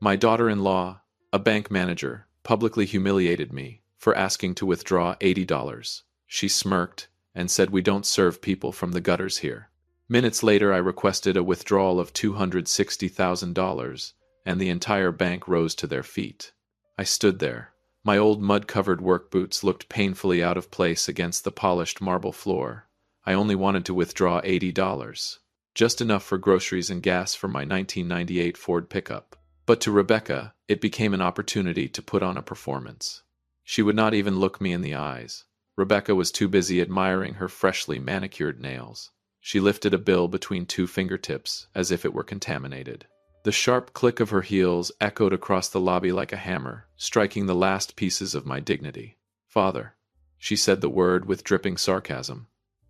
My daughter-in-law, a bank manager, publicly humiliated me for asking to withdraw $80. She smirked and said we don't serve people from the gutters here. Minutes later I requested a withdrawal of $260,000, and the entire bank rose to their feet. I stood there. My old mud-covered work boots looked painfully out of place against the polished marble floor. I only wanted to withdraw $80, just enough for groceries and gas for my 1998 Ford pickup. But to Rebecca, it became an opportunity to put on a performance. She would not even look me in the eyes. Rebecca was too busy admiring her freshly manicured nails. She lifted a bill between two fingertips as if it were contaminated. The sharp click of her heels echoed across the lobby like a hammer, striking the last pieces of my dignity. "Father," she said the word with dripping sarcasm,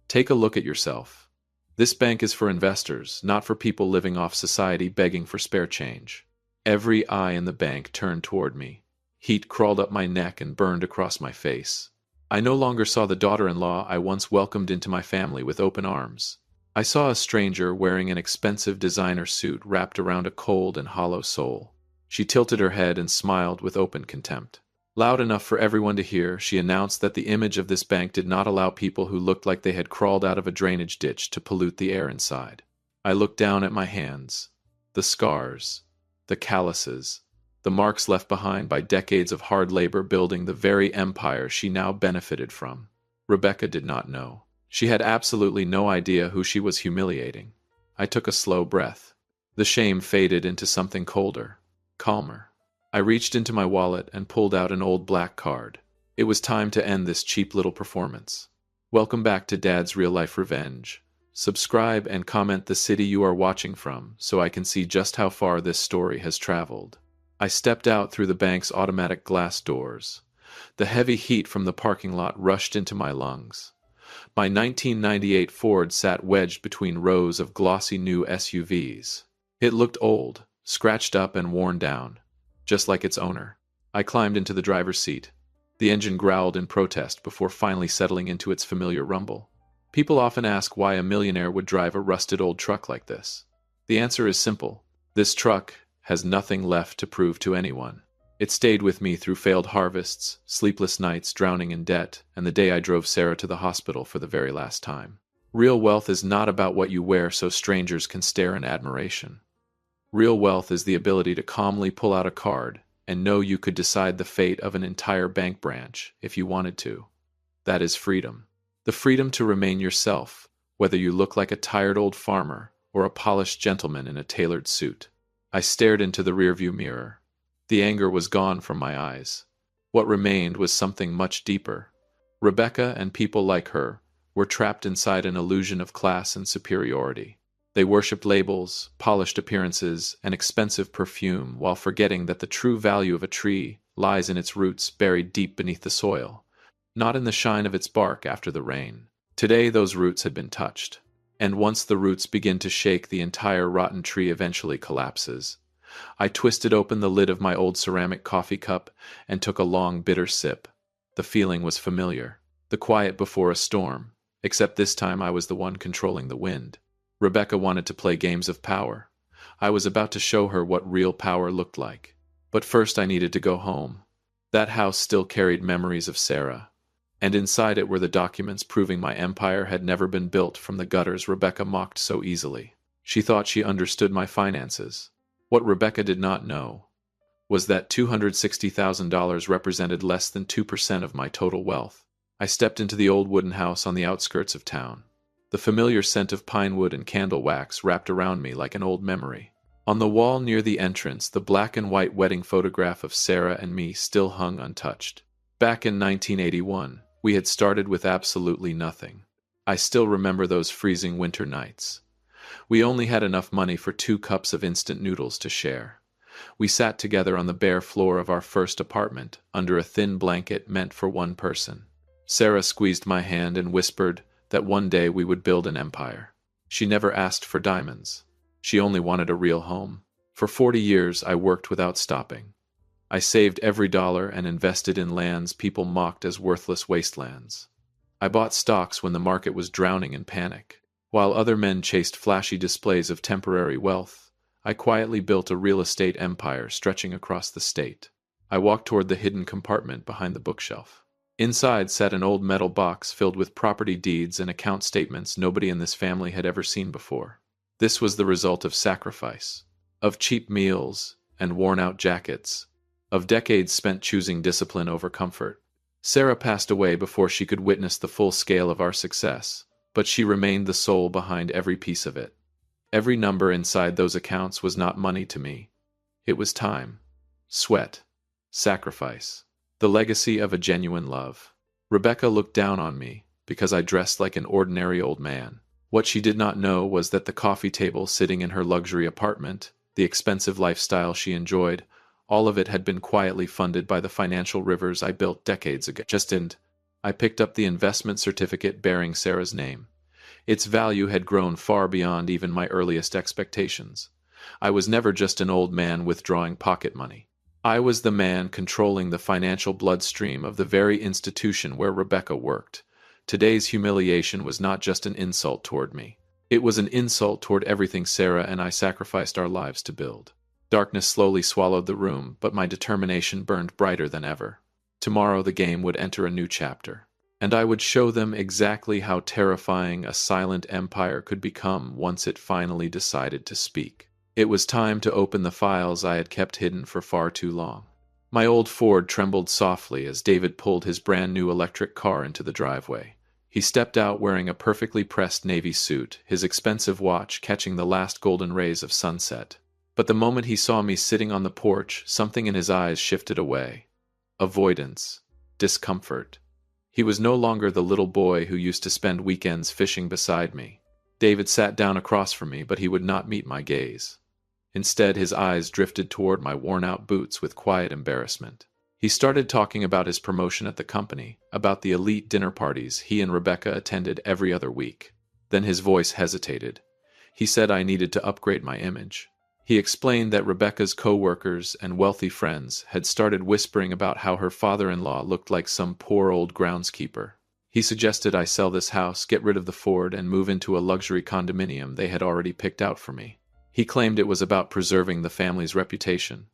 "take a look at yourself. This bank is for investors, not for people living off society begging for spare change." Every eye in the bank turned toward me. Heat crawled up my neck and burned across my face. I no longer saw the daughter-in-law I once welcomed into my family with open arms. I saw a stranger wearing an expensive designer suit wrapped around a cold and hollow soul. She tilted her head and smiled with open contempt. Loud enough for everyone to hear, she announced that the image of this bank did not allow people who looked like they had crawled out of a drainage ditch to pollute the air inside. I looked down at my hands. The scars, the calluses, the marks left behind by decades of hard labor building the very empire she now benefited from. Rebecca did not know. She had absolutely no idea who she was humiliating. I took a slow breath. The shame faded into something colder, calmer. I reached into my wallet and pulled out an old black card. It was time to end this cheap little performance. Welcome back to Dad's Real Life Revenge. Subscribe and comment the city you are watching from so I can see just how far this story has traveled. I stepped out through the bank's automatic glass doors. The heavy heat from the parking lot rushed into my lungs. My 1998 Ford sat wedged between rows of glossy new SUVs. It looked old, scratched up and worn down, just like its owner. I climbed into the driver's seat. The engine growled in protest before finally settling into its familiar rumble. People often ask why a millionaire would drive a rusted old truck like this. The answer is simple. This truck has nothing left to prove to anyone. It stayed with me through failed harvests, sleepless nights drowning in debt, and the day I drove Sarah to the hospital for the very last time. Real wealth is not about what you wear so strangers can stare in admiration. Real wealth is the ability to calmly pull out a card and know you could decide the fate of an entire bank branch if you wanted to. That is freedom. The freedom to remain yourself, whether you look like a tired old farmer or a polished gentleman in a tailored suit. I stared into the rearview mirror. The anger was gone from my eyes. What remained was something much deeper. Rebecca and people like her were trapped inside an illusion of class and superiority. They worshipped labels, polished appearances, and expensive perfume while forgetting that the true value of a tree lies in its roots buried deep beneath the soil, not in the shine of its bark after the rain. Today those roots had been touched, and once the roots begin to shake, the entire rotten tree eventually collapses. I twisted open the lid of my old ceramic coffee cup and took a long, bitter sip. The feeling was familiar. The quiet before a storm, except this time I was the one controlling the wind. Rebecca wanted to play games of power. I was about to show her what real power looked like. But first I needed to go home. That house still carried memories of Sarah, and inside it were the documents proving my empire had never been built from the gutters Rebecca mocked so easily. She thought she understood my finances. What Rebecca did not know was that $260,000 represented less than 2% of my total wealth. I stepped into the old wooden house on the outskirts of town. The familiar scent of pine wood and candle wax wrapped around me like an old memory. On the wall near the entrance, the black and white wedding photograph of Sarah and me still hung untouched. Back in 1981, we had started with absolutely nothing. I still remember those freezing winter nights. We only had enough money for 2 cups of instant noodles to share. We sat together on the bare floor of our first apartment, under a thin blanket meant for one person. Sarah squeezed my hand and whispered that one day we would build an empire. She never asked for diamonds. She only wanted a real home. For 40 years, I worked without stopping. I saved every dollar and invested in lands people mocked as worthless wastelands. I bought stocks when the market was drowning in panic. While other men chased flashy displays of temporary wealth, I quietly built a real estate empire stretching across the state. I walked toward the hidden compartment behind the bookshelf. Inside sat an old metal box filled with property deeds and account statements nobody in this family had ever seen before. This was the result of sacrifice, of cheap meals and worn-out jackets, of decades spent choosing discipline over comfort. Sarah passed away before she could witness the full scale of our success, but she remained the soul behind every piece of it. Every number inside those accounts was not money to me. It was time, sweat, sacrifice, the legacy of a genuine love. Rebecca looked down on me because I dressed like an ordinary old man. What she did not know was that the coffee table sitting in her luxury apartment, the expensive lifestyle she enjoyed, all of it had been quietly funded by the financial rivers I built decades ago. I picked up the investment certificate bearing Sarah's name. Its value had grown far beyond even my earliest expectations. I was never just an old man withdrawing pocket money. I was the man controlling the financial bloodstream of the very institution where Rebecca worked. Today's humiliation was not just an insult toward me. It was an insult toward everything Sarah and I sacrificed our lives to build. Darkness slowly swallowed the room, but my determination burned brighter than ever. Tomorrow the game would enter a new chapter, and I would show them exactly how terrifying a silent empire could become once it finally decided to speak. It was time to open the files I had kept hidden for far too long. My old Ford trembled softly as David pulled his brand new electric car into the driveway. He stepped out wearing a perfectly pressed navy suit, his expensive watch catching the last golden rays of sunset. But the moment he saw me sitting on the porch, something in his eyes shifted away. Avoidance. Discomfort. He was no longer the little boy who used to spend weekends fishing beside me. David sat down across from me, but he would not meet my gaze. Instead, his eyes drifted toward my worn-out boots with quiet embarrassment. He started talking about his promotion at the company, about the elite dinner parties he and Rebecca attended every other week. Then his voice hesitated. He said I needed to upgrade my image. He explained that Rebecca's co-workers and wealthy friends had started whispering about how her father-in-law looked like some poor old groundskeeper. He suggested I sell this house, get rid of the Ford, and move into a luxury condominium they had already picked out for me. He claimed it was about preserving the family's reputation.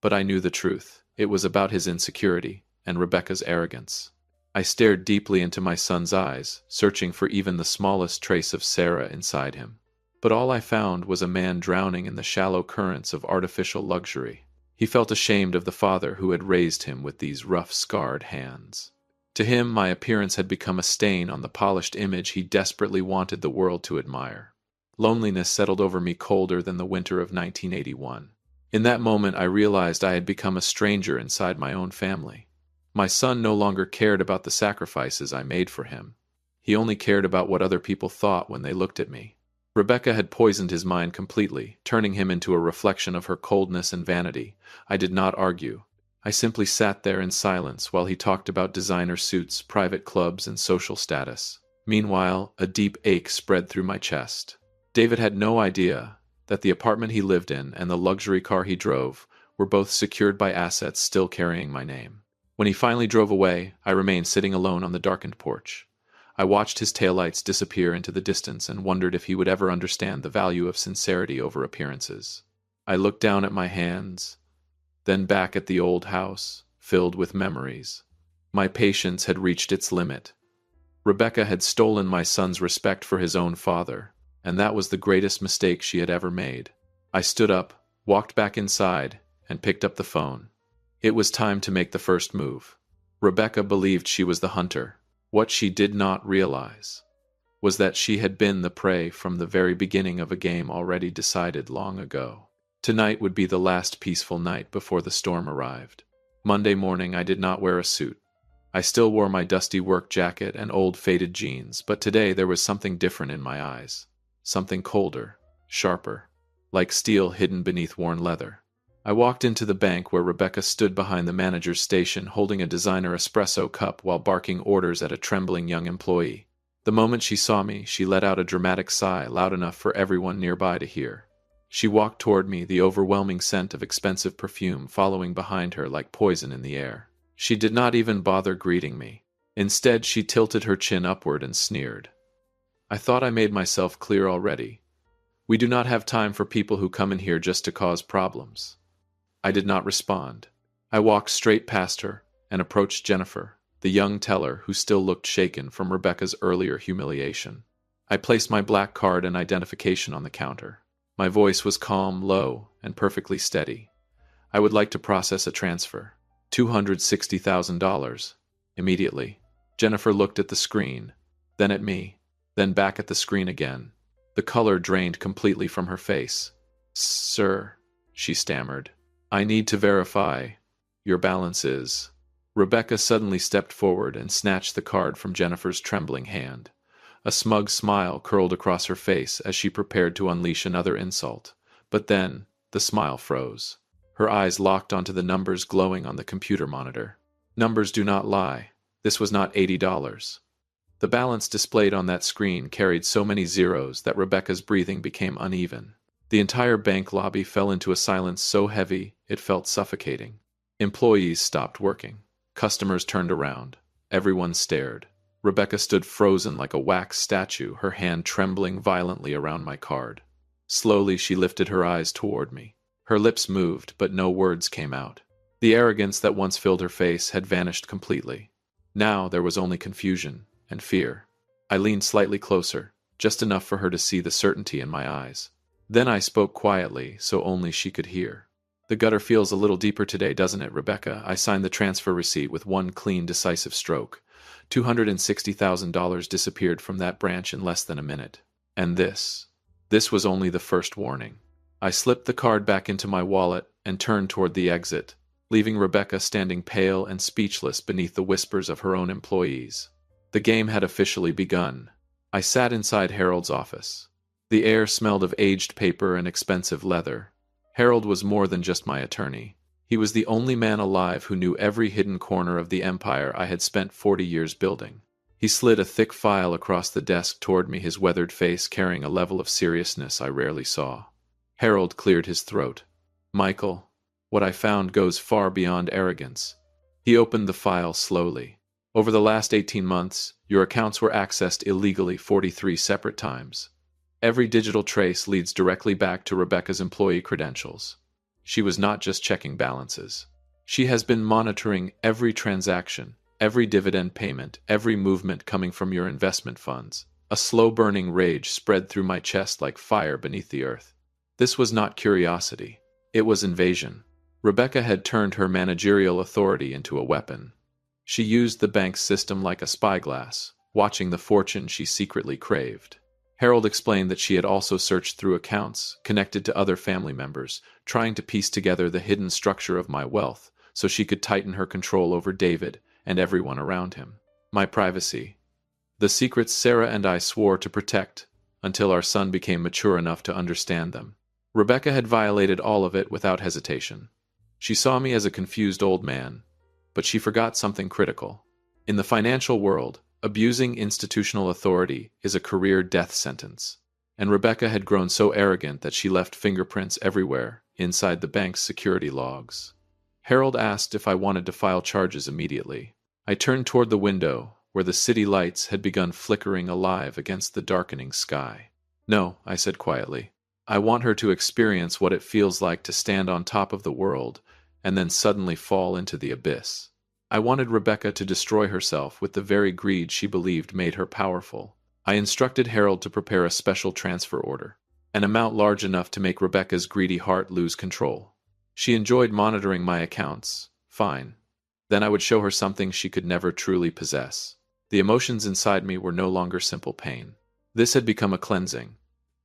But I knew the truth. It was about his insecurity and Rebecca's arrogance. I stared deeply into my son's eyes, searching for even the smallest trace of Sarah inside him. But all I found was a man drowning in the shallow currents of artificial luxury. He felt ashamed of the father who had raised him with these rough, scarred hands. To him, my appearance had become a stain on the polished image he desperately wanted the world to admire. Loneliness settled over me colder than the winter of 1981. In that moment, I realized I had become a stranger inside my own family. My son no longer cared about the sacrifices I made for him. He only cared about what other people thought when they looked at me. Rebecca had poisoned his mind completely, turning him into a reflection of her coldness and vanity. I did not argue. I simply sat there in silence while he talked about designer suits, private clubs, and social status. Meanwhile, a deep ache spread through my chest. David had no idea that the apartment he lived in and the luxury car he drove were both secured by assets still carrying my name. When he finally drove away, I remained sitting alone on the darkened porch. I watched his taillights disappear into the distance and wondered if he would ever understand the value of sincerity over appearances. I looked down at my hands, then back at the old house, filled with memories. My patience had reached its limit. Rebecca had stolen my son's respect for his own father, and that was the greatest mistake she had ever made. I stood up, walked back inside, and picked up the phone. It was time to make the first move. Rebecca believed she was the hunter. What she did not realize was that she had been the prey from the very beginning of a game already decided long ago. Tonight would be the last peaceful night before the storm arrived. Monday morning, I did not wear a suit. I still wore my dusty work jacket and old faded jeans, but today there was something different in my eyes. Something colder, sharper, like steel hidden beneath worn leather. I walked into the bank where Rebecca stood behind the manager's station holding a designer espresso cup while barking orders at a trembling young employee. The moment she saw me, she let out a dramatic sigh loud enough for everyone nearby to hear. She walked toward me, the overwhelming scent of expensive perfume following behind her like poison in the air. She did not even bother greeting me. Instead, she tilted her chin upward and sneered. I thought I made myself clear already. We do not have time for people who come in here just to cause problems. I did not respond. I walked straight past her and approached Jennifer, the young teller who still looked shaken from Rebecca's earlier humiliation. I placed my black card and identification on the counter. My voice was calm, low, and perfectly steady. I would like to process a transfer. $260,000. Immediately. Jennifer looked at the screen, then at me, then back at the screen again. The color drained completely from her face. "Sir," she stammered, "I need to verify. Your balance is—" Rebecca suddenly stepped forward and snatched the card from Jennifer's trembling hand. A smug smile curled across her face as she prepared to unleash another insult. But then, the smile froze. Her eyes locked onto the numbers glowing on the computer monitor. Numbers do not lie. This was not $80. The balance displayed on that screen carried so many zeros that Rebecca's breathing became uneven. The entire bank lobby fell into a silence so heavy it felt suffocating. Employees stopped working. Customers turned around. Everyone stared. Rebecca stood frozen like a wax statue, her hand trembling violently around my card. Slowly she lifted her eyes toward me. Her lips moved, but no words came out. The arrogance that once filled her face had vanished completely. Now there was only confusion and fear. I leaned slightly closer, just enough for her to see the certainty in my eyes. Then I spoke quietly, so only she could hear. "The gutter feels a little deeper today, doesn't it, Rebecca?" I signed the transfer receipt with one clean, decisive stroke. $260,000 disappeared from that branch in less than a minute. And this was only the first warning. I slipped the card back into my wallet and turned toward the exit, leaving Rebecca standing pale and speechless beneath the whispers of her own employees. The game had officially begun. I sat inside Harold's office. The air smelled of aged paper and expensive leather. Harold was more than just my attorney. He was the only man alive who knew every hidden corner of the empire I had spent 40 years building. He slid a thick file across the desk toward me, his weathered face carrying a level of seriousness I rarely saw. Harold cleared his throat. "Michael, what I found goes far beyond arrogance." He opened the file slowly. "Over the last 18 months, your accounts were accessed illegally 43 separate times. Every digital trace leads directly back to Rebecca's employee credentials. She was not just checking balances. She has been monitoring every transaction, every dividend payment, every movement coming from your investment funds." A slow-burning rage spread through my chest like fire beneath the earth. This was not curiosity. It was invasion. Rebecca had turned her managerial authority into a weapon. She used the bank's system like a spyglass, watching the fortune she secretly craved. Harold explained that she had also searched through accounts connected to other family members, trying to piece together the hidden structure of my wealth so she could tighten her control over David and everyone around him. My privacy. The secrets Sarah and I swore to protect until our son became mature enough to understand them. Rebecca had violated all of it without hesitation. She saw me as a confused old man, but she forgot something critical. In the financial world, abusing institutional authority is a career death sentence, and Rebecca had grown so arrogant that she left fingerprints everywhere inside the bank's security logs. Harold asked if I wanted to file charges immediately. I turned toward the window, where the city lights had begun flickering alive against the darkening sky. "No," I said quietly. "I want her to experience what it feels like to stand on top of the world and then suddenly fall into the abyss." I wanted Rebecca to destroy herself with the very greed she believed made her powerful. I instructed Harold to prepare a special transfer order, an amount large enough to make Rebecca's greedy heart lose control. She enjoyed monitoring my accounts. Fine. Then I would show her something she could never truly possess. The emotions inside me were no longer simple pain. This had become a cleansing.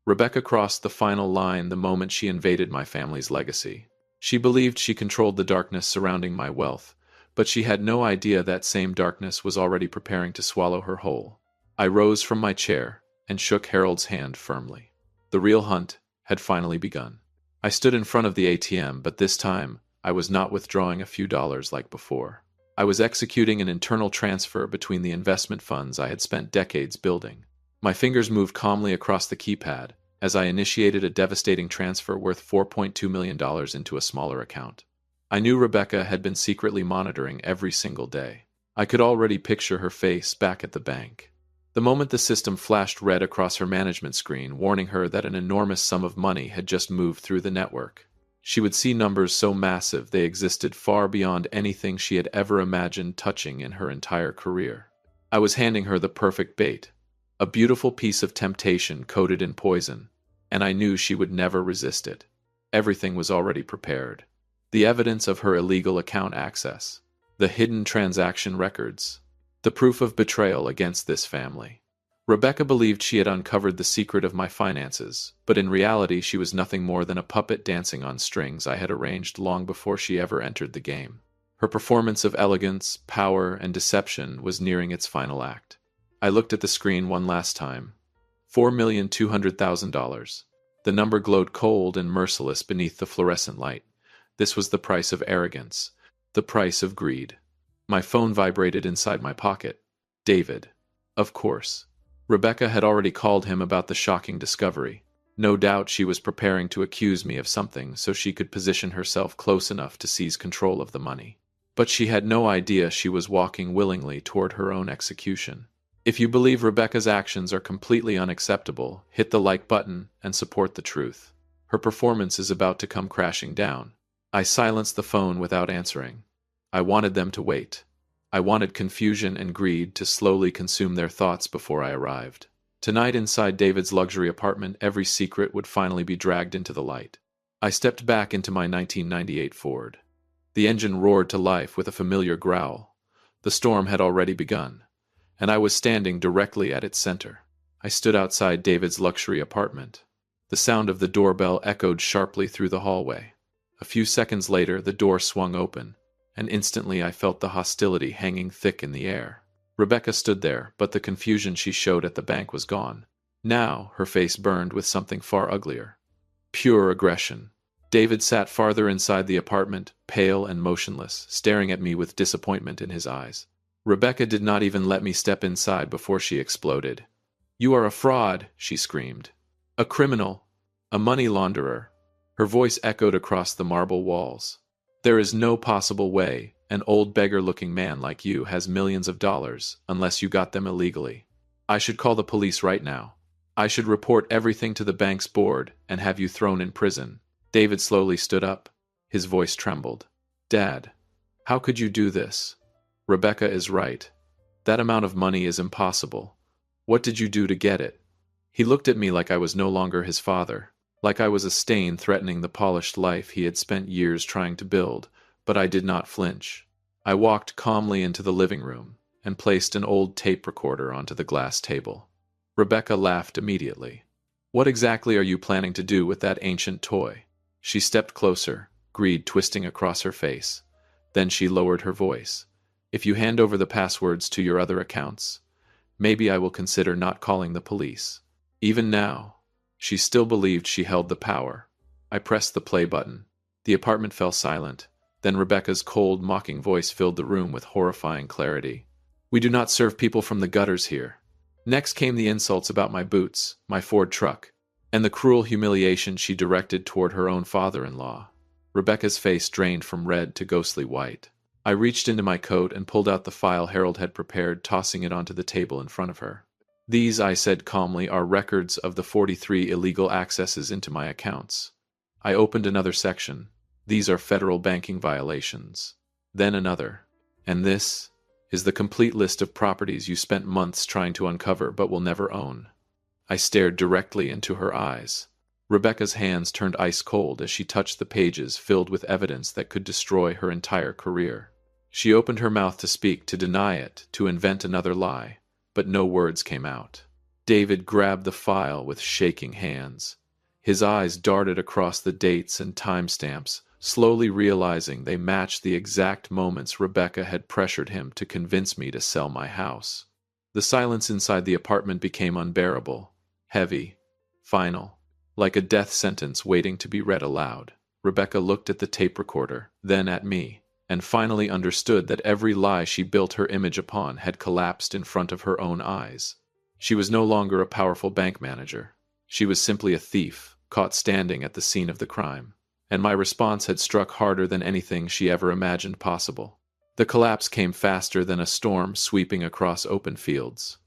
Rebecca crossed the final line the moment she invaded my family's legacy. She believed she controlled the darkness surrounding my wealth, but she had no idea that same darkness was already preparing to swallow her whole. I rose from my chair and shook Harold's hand firmly. The real hunt had finally begun. I stood in front of the ATM, but this time I was not withdrawing a few dollars like before. I was executing an internal transfer between the investment funds I had spent decades building. My fingers moved calmly across the keypad as I initiated a devastating transfer worth $4.2 million into a smaller account. I knew Rebecca had been secretly monitoring every single day. I could already picture her face back at the bank. The moment the system flashed red across her management screen, warning her that an enormous sum of money had just moved through the network. She would see numbers so massive they existed far beyond anything she had ever imagined touching in her entire career. I was handing her the perfect bait, a beautiful piece of temptation coated in poison, and I knew she would never resist it. Everything was already prepared. The evidence of her illegal account access, the hidden transaction records, the proof of betrayal against this family. Rebecca believed she had uncovered the secret of my finances, but in reality she was nothing more than a puppet dancing on strings I had arranged long before she ever entered the game. Her performance of elegance, power, and deception was nearing its final act. I looked at the screen one last time. $4,200,000. The number glowed cold and merciless beneath the fluorescent light. This was the price of arrogance, the price of greed. My phone vibrated inside my pocket. David. Of course. Rebecca had already called him about the shocking discovery. No doubt she was preparing to accuse me of something so she could position herself close enough to seize control of the money. But she had no idea she was walking willingly toward her own execution. If you believe Rebecca's actions are completely unacceptable, hit the like button and support the truth. Her performance is about to come crashing down. I silenced the phone without answering. I wanted them to wait. I wanted confusion and greed to slowly consume their thoughts before I arrived. Tonight inside David's luxury apartment, every secret would finally be dragged into the light. I stepped back into my 1998 Ford. The engine roared to life with a familiar growl. The storm had already begun, and I was standing directly at its center. I stood outside David's luxury apartment. The sound of the doorbell echoed sharply through the hallway. A few seconds later, the door swung open, and instantly I felt the hostility hanging thick in the air. Rebecca stood there, but the confusion she showed at the bank was gone. Now, her face burned with something far uglier. Pure aggression. David sat farther inside the apartment, pale and motionless, staring at me with disappointment in his eyes. Rebecca did not even let me step inside before she exploded. "You are a fraud," she screamed. "A criminal. A money launderer." Her voice echoed across the marble walls. "There is no possible way an old beggar-looking man like you has millions of dollars unless you got them illegally. I should call the police right now. I should report everything to the bank's board and have you thrown in prison." David slowly stood up. His voice trembled. "Dad, how could you do this? Rebecca is right. That amount of money is impossible. What did you do to get it?" He looked at me like I was no longer his father, like I was a stain threatening the polished life he had spent years trying to build, but I did not flinch. I walked calmly into the living room and placed an old tape recorder onto the glass table. Rebecca laughed immediately. "What exactly are you planning to do with that ancient toy?" She stepped closer, greed twisting across her face. Then she lowered her voice. "If you hand over the passwords to your other accounts, maybe I will consider not calling the police." Even now, she still believed she held the power. I pressed the play button. The apartment fell silent. Then Rebecca's cold, mocking voice filled the room with horrifying clarity. "We do not serve people from the gutters here." Next came the insults about my boots, my Ford truck, and the cruel humiliation she directed toward her own father-in-law. Rebecca's face drained from red to ghostly white. I reached into my coat and pulled out the file Harold had prepared, tossing it onto the table in front of her. "These," I said calmly, "are records of the 43 illegal accesses into my accounts." I opened another section. "These are federal banking violations." Then another. "And this is the complete list of properties you spent months trying to uncover but will never own." I stared directly into her eyes. Rebecca's hands turned ice cold as she touched the pages filled with evidence that could destroy her entire career. She opened her mouth to speak, to deny it, to invent another lie, but no words came out. David grabbed the file with shaking hands. His eyes darted across the dates and timestamps, slowly realizing they matched the exact moments Rebecca had pressured him to convince me to sell my house. The silence inside the apartment became unbearable, heavy, final, like a death sentence waiting to be read aloud. Rebecca looked at the tape recorder, then at me, and finally understood that every lie she built her image upon had collapsed in front of her own eyes. She was no longer a powerful bank manager. She was simply a thief, caught standing at the scene of the crime. And my response had struck harder than anything she ever imagined possible. The collapse came faster than a storm sweeping across open fields.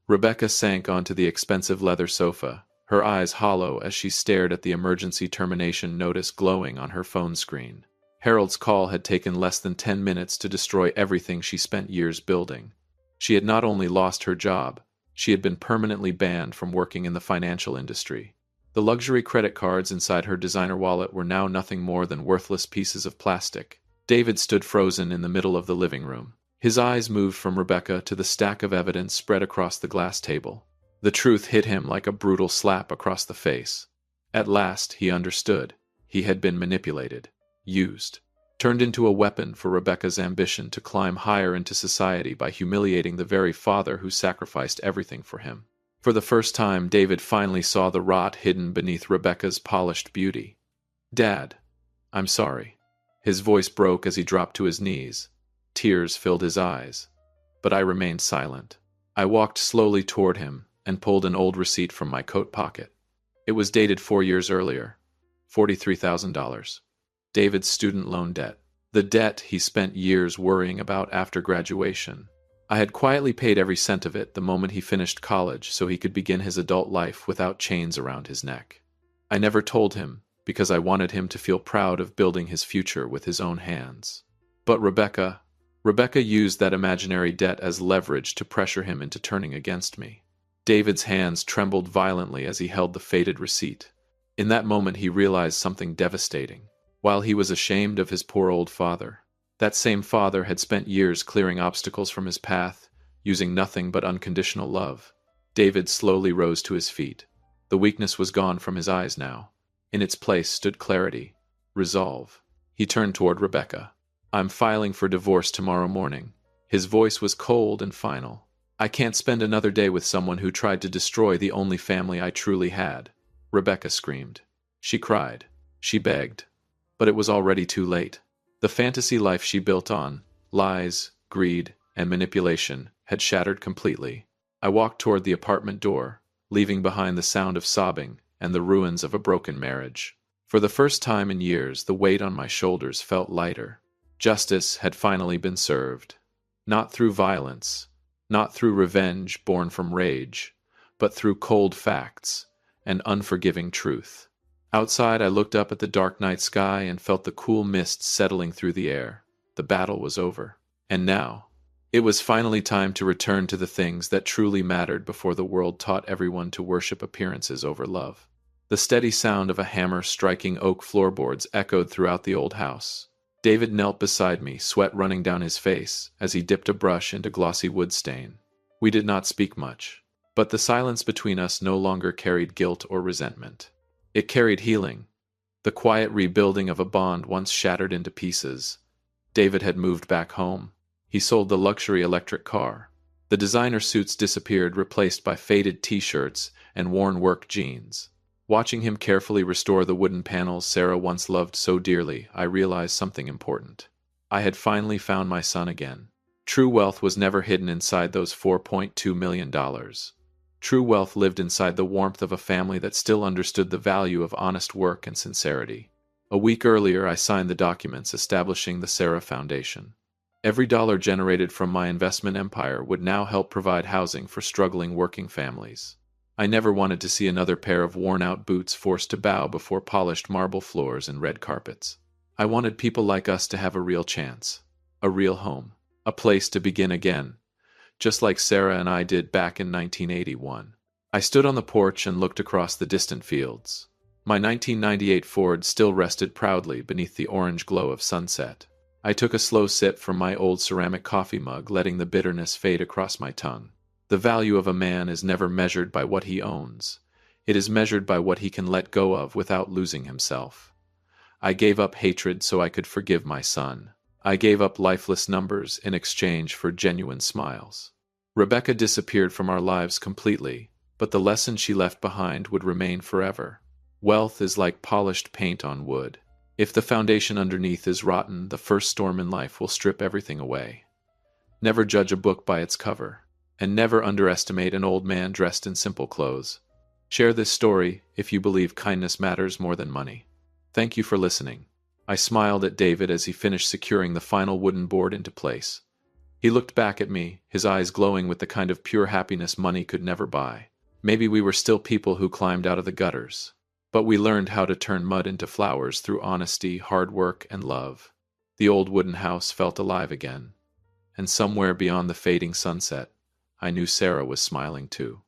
Rebecca sank onto the expensive leather sofa, her eyes hollow as she stared at the emergency termination notice glowing on her phone screen. Harold's call had taken less than 10 minutes to destroy everything she spent years building. She had not only lost her job, she had been permanently banned from working in the financial industry. The luxury credit cards inside her designer wallet were now nothing more than worthless pieces of plastic. David stood frozen in the middle of the living room. His eyes moved from Rebecca to the stack of evidence spread across the glass table. The truth hit him like a brutal slap across the face. At last, he understood. He had been manipulated, used, turned into a weapon for Rebecca's ambition to climb higher into society by humiliating the very father who sacrificed everything for him. For the first time, David finally saw the rot hidden beneath Rebecca's polished beauty. "Dad, I'm sorry." His voice broke as he dropped to his knees. Tears filled his eyes. But I remained silent. I walked slowly toward him and pulled an old receipt from my coat pocket. It was dated 4 years earlier. $43,000. David's student loan debt. The debt he spent years worrying about after graduation. I had quietly paid every cent of it the moment he finished college so he could begin his adult life without chains around his neck. I never told him because I wanted him to feel proud of building his future with his own hands. But Rebecca used that imaginary debt as leverage to pressure him into turning against me. David's hands trembled violently as he held the faded receipt. In that moment he realized something devastating. While he was ashamed of his poor old father, that same father had spent years clearing obstacles from his path, using nothing but unconditional love. David slowly rose to his feet. The weakness was gone from his eyes now. In its place stood clarity, resolve. He turned toward Rebecca. "I'm filing for divorce tomorrow morning." His voice was cold and final. "I can't spend another day with someone who tried to destroy the only family I truly had." Rebecca screamed. She cried. She begged. But it was already too late. The fantasy life she built on, lies, greed, and manipulation, had shattered completely. I walked toward the apartment door, leaving behind the sound of sobbing and the ruins of a broken marriage. For the first time in years, the weight on my shoulders felt lighter. Justice had finally been served. Not through violence, not through revenge born from rage, but through cold facts and unforgiving truth. Outside, I looked up at the dark night sky and felt the cool mist settling through the air. The battle was over. And now, it was finally time to return to the things that truly mattered before the world taught everyone to worship appearances over love. The steady sound of a hammer striking oak floorboards echoed throughout the old house. David knelt beside me, sweat running down his face, as he dipped a brush into glossy wood stain. We did not speak much, but the silence between us no longer carried guilt or resentment. It carried healing, the quiet rebuilding of a bond once shattered into pieces. David had moved back home. He sold the luxury electric car. The designer suits disappeared, replaced by faded t-shirts and worn work jeans. Watching him carefully restore the wooden panels Sarah once loved so dearly, I realized something important. I had finally found my son again. True wealth was never hidden inside those $4.2 million. True wealth lived inside the warmth of a family that still understood the value of honest work and sincerity. A week earlier, I signed the documents establishing the Sarah Foundation. Every dollar generated from my investment empire would now help provide housing for struggling working families. I never wanted to see another pair of worn-out boots forced to bow before polished marble floors and red carpets. I wanted people like us to have a real chance, a real home, a place to begin again, just like Sarah and I did back in 1981. I stood on the porch and looked across the distant fields. My 1998 Ford still rested proudly beneath the orange glow of sunset. I took a slow sip from my old ceramic coffee mug, letting the bitterness fade across my tongue. The value of a man is never measured by what he owns. It is measured by what he can let go of without losing himself. I gave up hatred so I could forgive my son. I gave up lifeless numbers in exchange for genuine smiles. Rebecca disappeared from our lives completely, but the lesson she left behind would remain forever. Wealth is like polished paint on wood. If the foundation underneath is rotten, the first storm in life will strip everything away. Never judge a book by its cover, and never underestimate an old man dressed in simple clothes. Share this story if you believe kindness matters more than money. Thank you for listening. I smiled at David as he finished securing the final wooden board into place. He looked back at me, his eyes glowing with the kind of pure happiness money could never buy. Maybe we were still people who climbed out of the gutters. But we learned how to turn mud into flowers through honesty, hard work, and love. The old wooden house felt alive again. And somewhere beyond the fading sunset, I knew Sarah was smiling too.